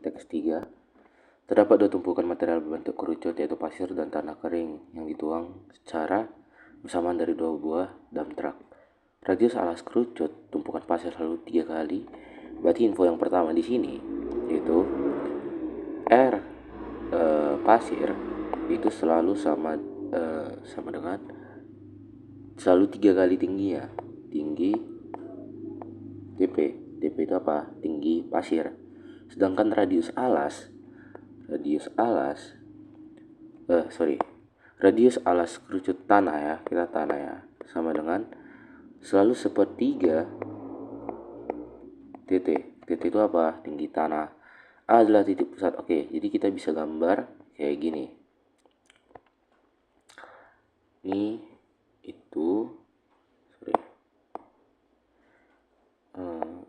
teks 3. Terdapat dua tumpukan material berbentuk kerucut, yaitu pasir dan tanah kering yang dituang secara bersamaan dari dua buah dump truck. Radius alas kerucut tumpukan pasir selalu 3 kali. Berarti info yang pertama di sini yaitu pasir itu selalu sama dengan selalu 3 kali tinggi ya. Tinggi TP. TP itu apa? Tinggi pasir. Sedangkan radius alas kerucut tanah ya, kita tanah ya, sama dengan selalu sepertiga TT. TT itu apa? Tinggi tanah. A adalah titik pusat. Oke, jadi kita bisa gambar kayak gini. Ini itu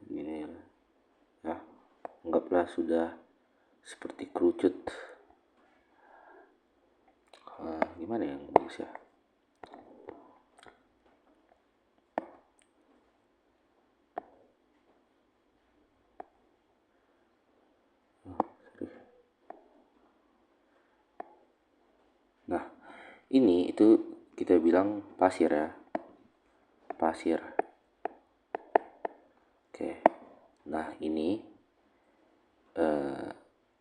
gini ya, anggaplah sudah seperti kerucut. Gimana yang bagus ya? Nah, ini itu kita bilang pasir ya. Pasir. Oke. Nah, ini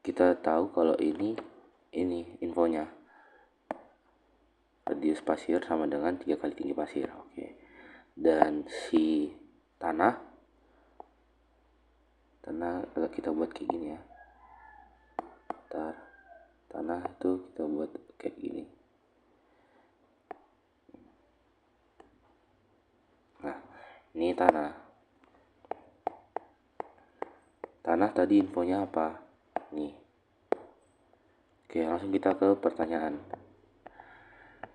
kita tahu kalau ini infonya. Radius pasir sama dengan 3 kali tinggi pasir. Oke. Dan si tanah kita buat kayak gini ya. Tanah itu kita buat kayak gini. Nah, ini tanah tadi infonya apa nih? Oke, langsung kita ke pertanyaan.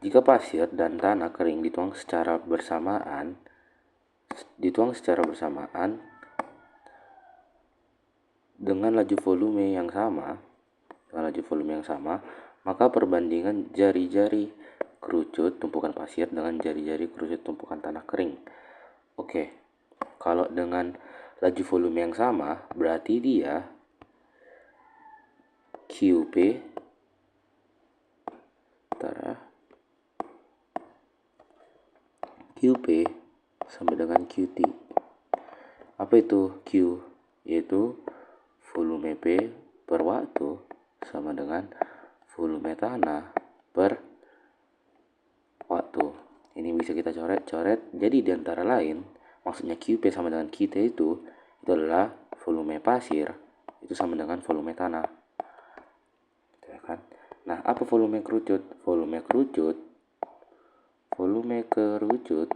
Jika pasir dan tanah kering dituang secara bersamaan dengan laju volume yang sama, maka perbandingan jari-jari kerucut tumpukan pasir dengan jari-jari kerucut tumpukan tanah kering. Oke, kalau dengan laju volume yang sama, berarti dia QP sama dengan QT. Apa itu Q? Yaitu volume P per waktu sama dengan volume tanah per waktu. Ini bisa kita coret-coret. Jadi di antara lain, maksudnya QP sama dengan QT itu adalah volume pasir itu sama dengan volume tanah. Ya kan? Nah, apa volume kerucut? Volume kerucut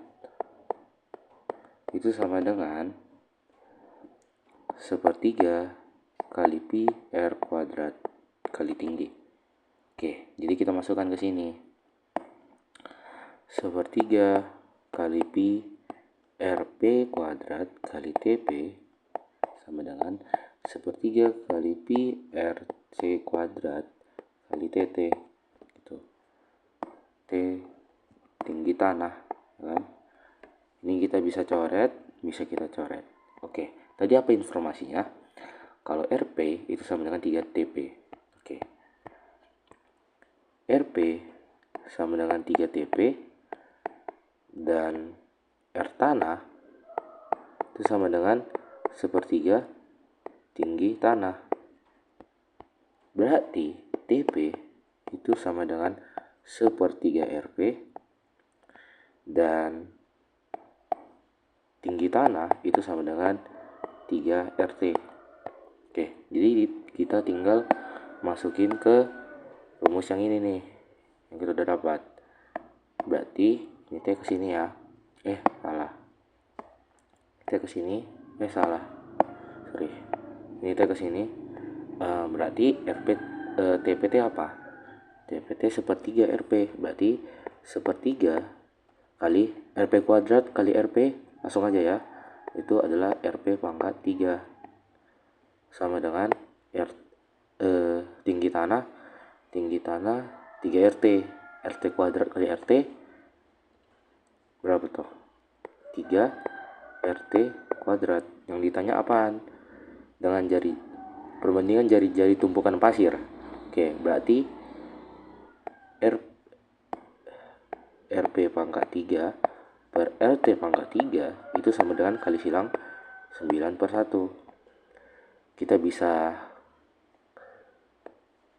itu sama dengan sepertiga kali pi R kuadrat kali tinggi. Oke, jadi kita masukkan ke sini. Sepertiga kali pi RP kuadrat kali TP sama dengan sepertiga kali pi RC kuadrat kali TT. Gitu. T tinggi tanah, kan? Ini kita bisa kita coret. Oke, tadi apa informasinya? Kalau RP itu sama dengan 3 TP. Oke. RP sama dengan 3 TP dan R tanah itu sama dengan sepertiga tinggi tanah. Berarti TP itu sama dengan sepertiga RP dan tinggi tanah itu sama dengan 3 RT. Oke, jadi kita tinggal masukin ke rumus yang ini nih, yang kita udah dapat. Berarti ini T ke sini ya. Salah. T ke sini. Salah. Sorry. Ini T ke sini. Berarti TPT apa? TPT sepertiga RP. Berarti sepertiga kali RP kuadrat kali RP, langsung aja ya, itu adalah RP pangkat 3 sama dengan tinggi tanah 3 RT kuadrat kali RT berapa tuh? 3 RT kuadrat. Yang ditanya apaan? Dengan perbandingan jari-jari tumpukan pasir. Oke, berarti RP pangkat 3 per RT pangkat 3 itu sama dengan kali silang 9/1. Kita bisa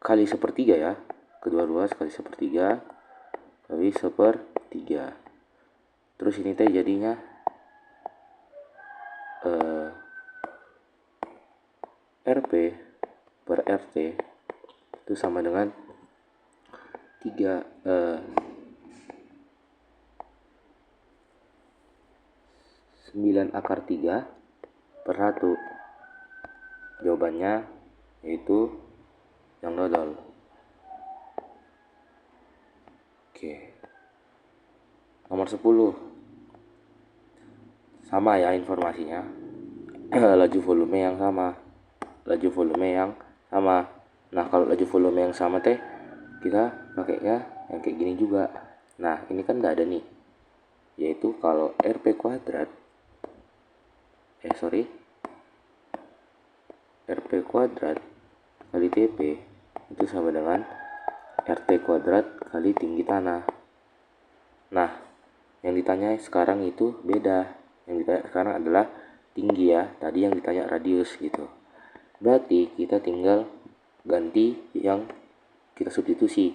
kali sepertiga ya, kedua-dua kali sepertiga kali sepertiga. Terus ini teh jadinya RP per RT itu sama dengan 9/3/1. Jawabannya yaitu yang dodol. Oke. Nomor 10. Sama ya informasinya. Laju volume yang sama. Laju volume yang sama. Nah, kalau laju volume yang sama teh kita pakainya yang kayak gini juga. Nah, ini kan nggak ada nih. Yaitu kalau RP kuadrat RP kuadrat kali TP itu sama dengan RT kuadrat kali tinggi tanah. Nah, yang ditanya sekarang itu beda. Yang ditanya sekarang adalah tinggi ya. Tadi yang ditanya radius gitu. Berarti kita tinggal ganti yang kita substitusi.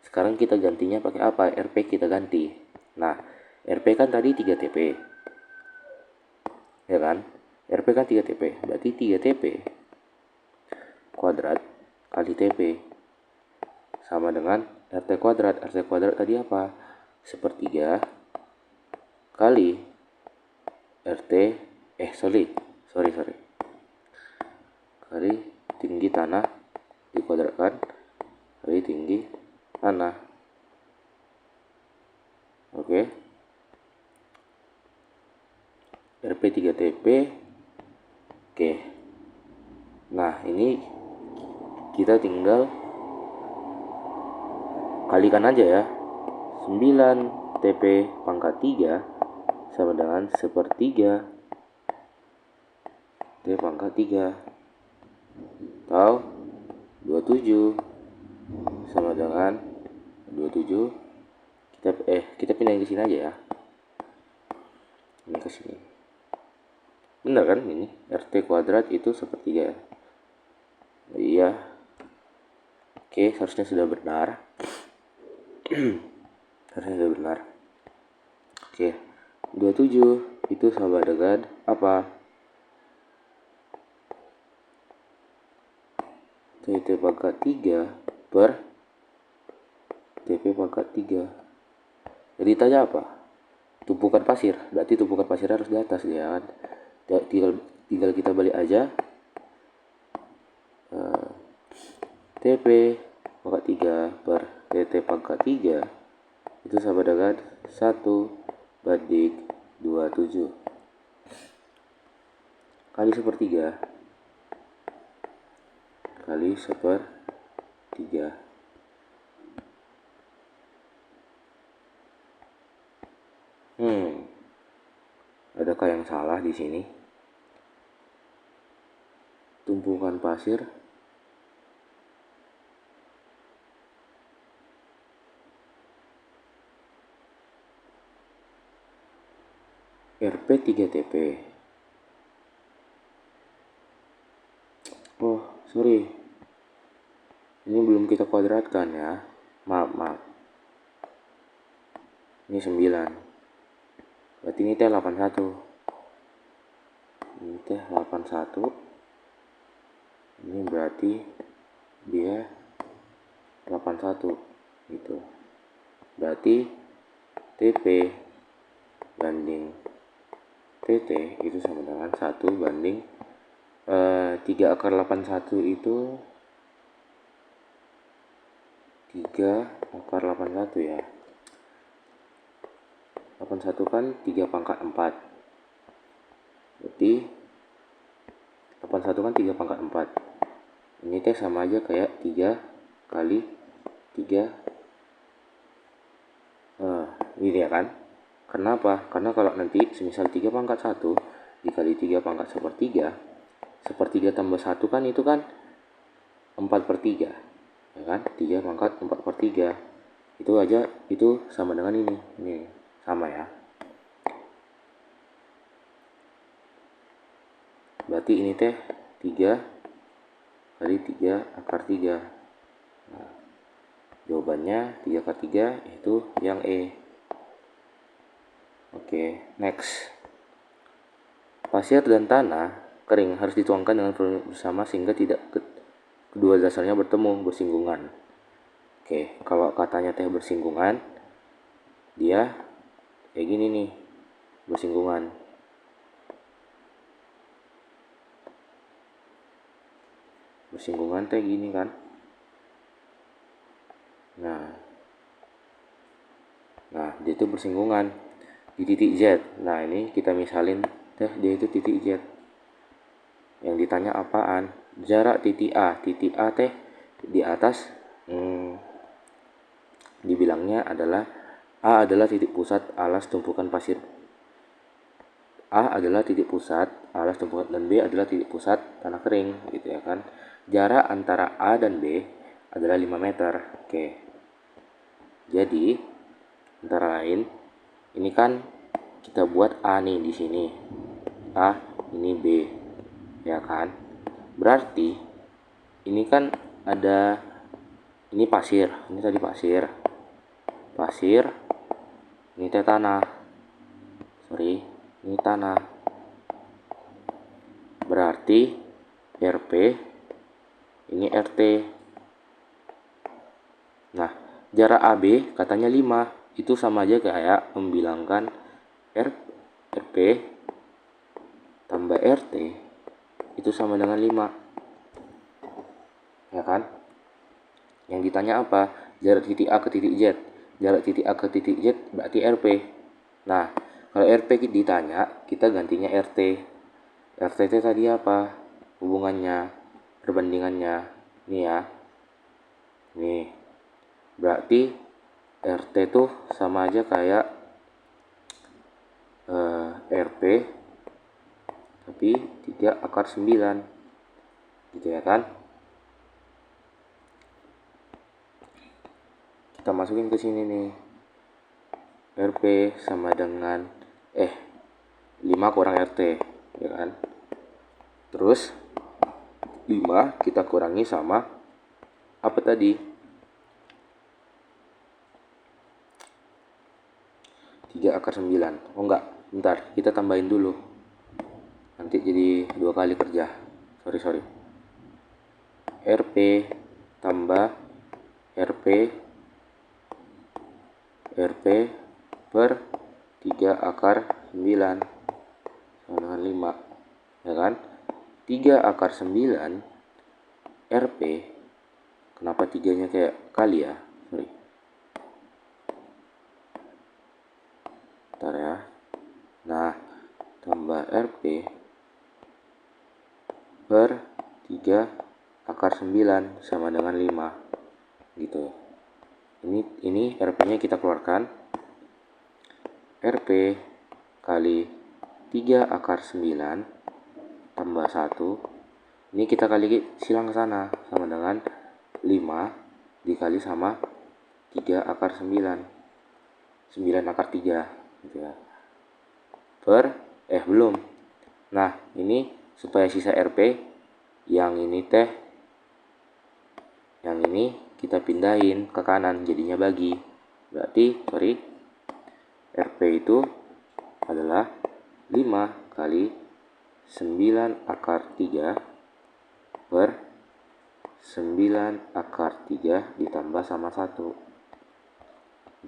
Sekarang kita gantinya pakai apa? RP kita ganti. Nah, RP kan tadi 3 TP. Ya kan? RP kan 3 TP. Berarti 3 TP kuadrat kali TP sama dengan RT kuadrat. RT kuadrat tadi apa? Sepertiga kali RT sorry kali tinggi tanah dikuadratkan kali tinggi tanah. Oke. RP 3 TP. Oke. Nah, ini kita tinggal kalikan aja ya. 9 TP pangkat 3 sama dengan sepertiga T pangkat 3 atau 27 sama dengan 27. Kita pindahin ke sini aja ya. Ini ke sini. Benar kan ini? RT kuadrat itu sepertiga. Iya. Oke, harusnya sudah benar. Harusnya sudah benar. Oke. 27 itu sama dengan apa? TT pangkat 3 per TP pangkat 3. Jadi tanya apa? Tumpukan pasir. Berarti tumpukan pasir harus di atas ya kan? Tinggal kita balik aja. TP pangkat 3 per TT pangkat 3 itu sama dengan 1/27 kali sepertiga kali sepertiga. Adakah yang salah di sini? Tumpukan pasir RP 3 TP. Oh, sorry. Ini belum kita kuadratkan ya. Maaf. Ini 9. Berarti ini teh 81. Ini teh 81. Ini berarti dia 81 gitu. Berarti TP banding TT itu sama dengan 1 banding 3/81 itu 3/81 ya. 81 kan 3 pangkat 4. Berarti 81 kan 3 pangkat 4. Ini teh sama aja kayak 3 kali 3. Ini ya kan? Kenapa? Karena kalau nanti semisal 3 pangkat 1 dikali 3 pangkat sepertiga Sepertiga tambah 1 kan itu kan 4/3, ya kan? 3 pangkat 4/3. Itu aja, itu sama dengan ini. Ini sama ya. Berarti ini teh 3 kali 3 akar 3. Nah, jawabannya 3 akar 3 itu yang E. Oke, next. Pasir dan tanah kering harus dituangkan dengan volume bersama sehingga tidak kedua dasarnya bersinggungan. Oke, kalau katanya teh bersinggungan, dia kayak gini nih, bersinggungan. Bersinggungan teh gini kan. Nah, dia itu bersinggungan di titik Z. Nah, ini kita misalin teh dia itu titik Z. Yang ditanya apaan? Jarak titik A. Titik A teh di atas dibilangnya adalah A adalah titik pusat alas tumpukan pasir. A adalah titik pusat alas tumpukan dan B adalah titik pusat tanah kering gitu ya kan. Jarak antara A dan B adalah 5 meter. Oke. Jadi antara lain ini kan kita buat A nih di sini. A, ini B. Ya kan? Berarti ini kan ada ini pasir, ini tadi pasir. Pasir, ini teh tanah. Sorry, ini tanah. Berarti RP ini RT. Nah, jarak AB katanya 5. Itu sama aja kayak membilangkan RP tambah RT itu sama dengan 5. Ya kan? Yang ditanya apa? Jarak titik A ke titik Z. Jarak titik A ke titik Z berarti RP. Nah, kalau RP ditanya, kita gantinya RT. RT itu tadi apa? Hubungannya, perbandingannya. Nih ya. Nih. Berarti RT tuh sama aja kayak RP tapi 3 akar 9. Gitu ya kan? Kita masukin ke sini nih. RP sama dengan 5 kurang RT, ya kan? Terus 5 kita kurangi sama apa tadi? 3 akar 9. Oh enggak, bentar, kita tambahin dulu. Nanti jadi 2 kali kerja. Sorry. RP tambah RP per 3 akar 9 sama dengan 5. Ya kan? 3 akar 9 RP. Kenapa 3-nya kayak kali ya? Sorry. Bentar ya. Nah, tambah RP per 3 akar 9 sama dengan 5. Gitu. Ini RP-nya kita keluarkan. RP kali 3 akar 9 tambah 1. Ini kita kali silang ke sana sama dengan 5 dikali sama 3 akar 9. 9 akar 3 gitu ya. Belum. Nah, ini supaya sisa RP yang ini kita pindahin ke kanan jadinya bagi. Berarti RP itu adalah 5 kali 9 akar 3 per 9 akar 3 ditambah sama 1.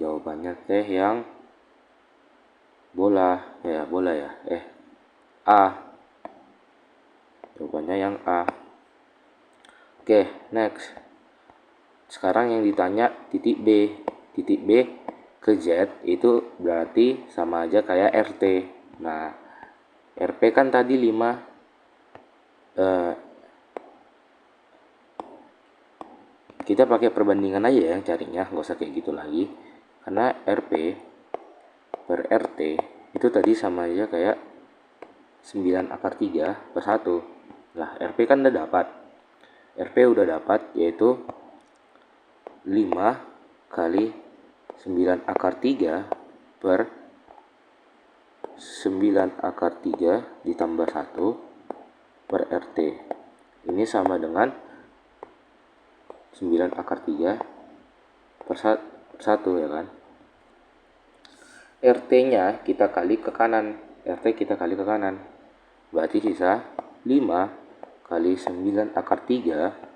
Jawabannya yang bola ya. A. Jawabannya yang A. Oke, next. Sekarang yang ditanya titik B. Titik B ke Z itu berarti sama aja kayak RT. Nah, RP kan tadi 5. Kita pakai perbandingan aja yang carinya, nggak usah kayak gitu lagi. Karena RP per RT itu tadi sama aja kayak 9 akar 3 per 1. Nah, RP kan udah dapat. RP udah dapat, yaitu 5 kali 9 akar 3 per 9 akar 3 ditambah 1 per RT. Ini sama dengan 9 akar 3 per 1 ya kan. RT-nya kita kali ke kanan. RT kita kali ke kanan. Berarti sisa 5 kali 9 akar 3.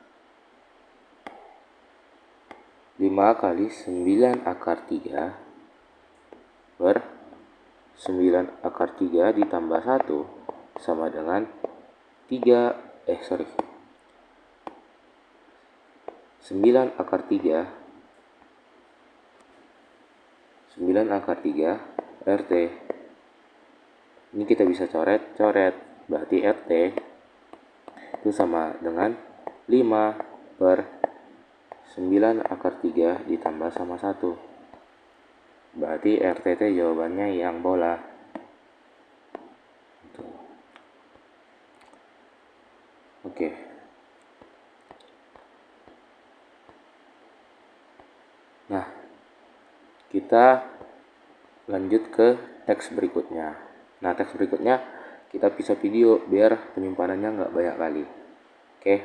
5 kali 9 akar 3 per 9 akar 3 ditambah 1 sama dengan 9 akar 3 RT. Ini kita bisa coret. Berarti RT itu sama dengan 5 per 9 akar 3 ditambah sama 1. Berarti RT itu jawabannya yang bola. Oke. Nah, kita lanjut ke teks berikutnya. Nah, teks berikutnya kita bisa video biar penyimpanannya nggak banyak kali. Oke.